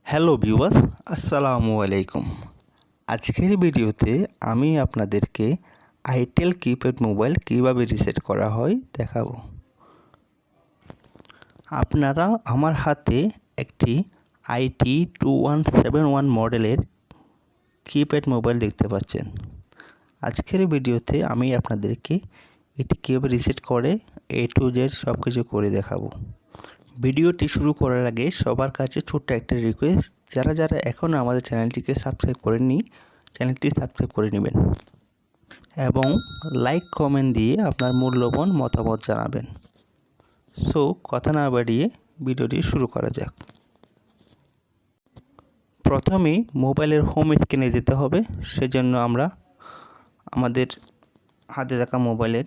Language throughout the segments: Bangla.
হ্যালো ভিউয়ার্স, আসসালামু আলাইকুম। আজকের ভিডিওতে আমি আপনাদেরকে আইটেল কিপ্যাড মোবাইল কিভাবে রিসেট করা হয় দেখাবো। আপনারা আমার হাতে একটি IT2171 মডেলের কিপ্যাড মোবাইল দেখতে পাচ্ছেন। আজকের ভিডিওতে আমি আপনাদেরকে এটি কীভাবে রিসেট করে A to Z সব কিছু করে দেখাবো। ভিডিওটি শুরু করার আগে সবার কাছে ছোট্ট একটা রিকোয়েস্ট, যারা এখনও আমাদের চ্যানেলটিকে সাবস্ক্রাইব করেননি, চ্যানেলটি সাবস্ক্রাইব করে নেবেন এবং লাইক কমেন্ট দিয়ে আপনার মূল্যবান মতামত জানাবেন। সো কথা না বাড়িয়ে ভিডিওটি শুরু করা যাক। প্রথমেই মোবাইলের হোম স্ক্রিনে যেতে হবে। সেজন্য আমরা আমাদের হাতে থাকা মোবাইলের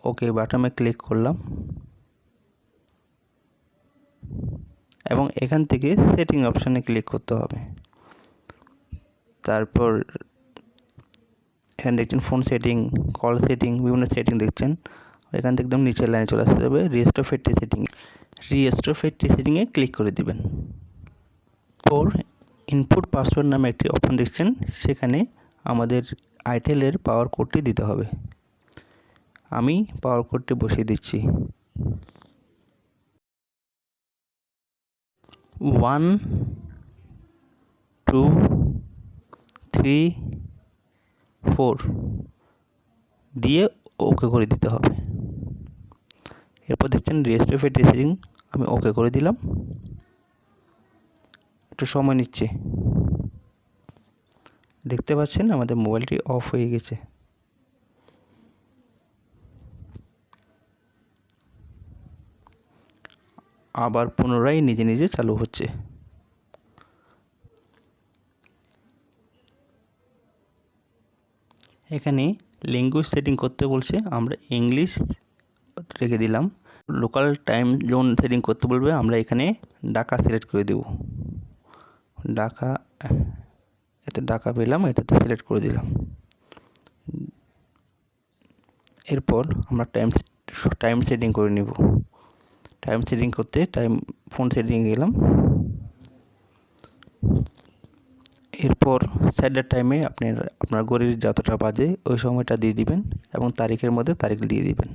ওকে বাটনে ক্লিক করলাম এবং এখান থেকে সেটিং অপশানে ক্লিক করতে হবে। তারপর এখানে দেখছেন ফোন সেটিং, কল সেটিং, বিভিন্ন সেটিং দেখছেন। এখান থেকে একদম নিচের লাইনে চলে আসতে হবে রিস্টোর ফ্যাক্টরি সেটিংয়ে ক্লিক করে দিবেন। পর ইনপুট পাসওয়ার্ড নামে একটি অপশন দেখছেন, সেখানে আমাদের আইটেলের পাওয়ার কোডটি দিতে হবে। আমি পাওয়ার কোডটি বসিয়ে দিচ্ছি 1 2 3 4 দিয়ে ওকে করে দিতে হবে। এরপর দেখছেন রিস্টোর ফ্যাক্টরি সেটিং, আমি ওকে করে দিলাম। একটু সময় নিচ্ছে। দেখতে পাচ্ছেন আমাদের মোবাইলটি অফ হয়ে গেছে। আবার পুনরায় নিজে নিজে চালু হচ্ছে। এখানে ল্যাঙ্গুয়েজ সেটিং করতে বলছে, আমরা ইংলিশ রেখে দিলাম। লোকাল টাইম জোন সেটিং করতে বলবে, আমরা এখানে ঢাকা সিলেক্ট করে দেব। ঢাকা পেলাম, এটাতে সিলেক্ট করে দিলাম। এরপর আমরা টাইম সেটিং করে নেব। টাইম সেটিং করতে ফোন সেটিংয়ে গেলাম। এরপর স্যাটারডে টাইমে আপনার ঘড়ির যতটা বাজে ওই সময়টা দিয়ে দিবেন এবং তারিখের মধ্যে তারিখ দিয়ে দিবেন।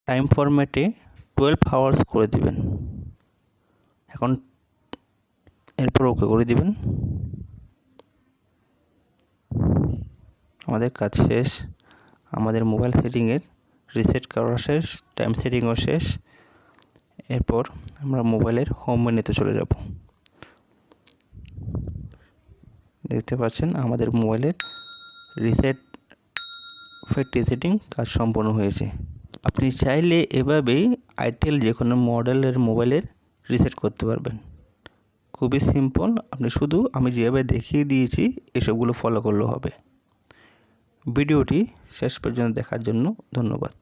টাইম ফরম্যাটে 12 আওয়ার্স করে দিবেন। এরপর ওকে করে দিবেন। আমাদের কাজ শেষ। আমাদের মোবাইল সেটিংয়ের রিসেট করা শেষ, টাইম সেটিংও শেষ। এরপর আমরা মোবাইলের হোম মেনুতে চলে যাব। দেখতে পাচ্ছেন আমাদের মোবাইলের রিসেট ফ্যাক্টরি সেটিং কাজ সম্পন্ন হয়েছে। আপনি চাইলে এভাবেই আইটেল যে কোনো মডেলের মোবাইলের রিসেট করতে পারবেন। খুবই সিম্পল। আপনি শুধু আমি যেভাবে দেখিয়ে দিয়েছি এসবগুলো ফলো করলেও হবে। ভিডিওটি শেষ পর্যন্ত দেখার জন্য ধন্যবাদ।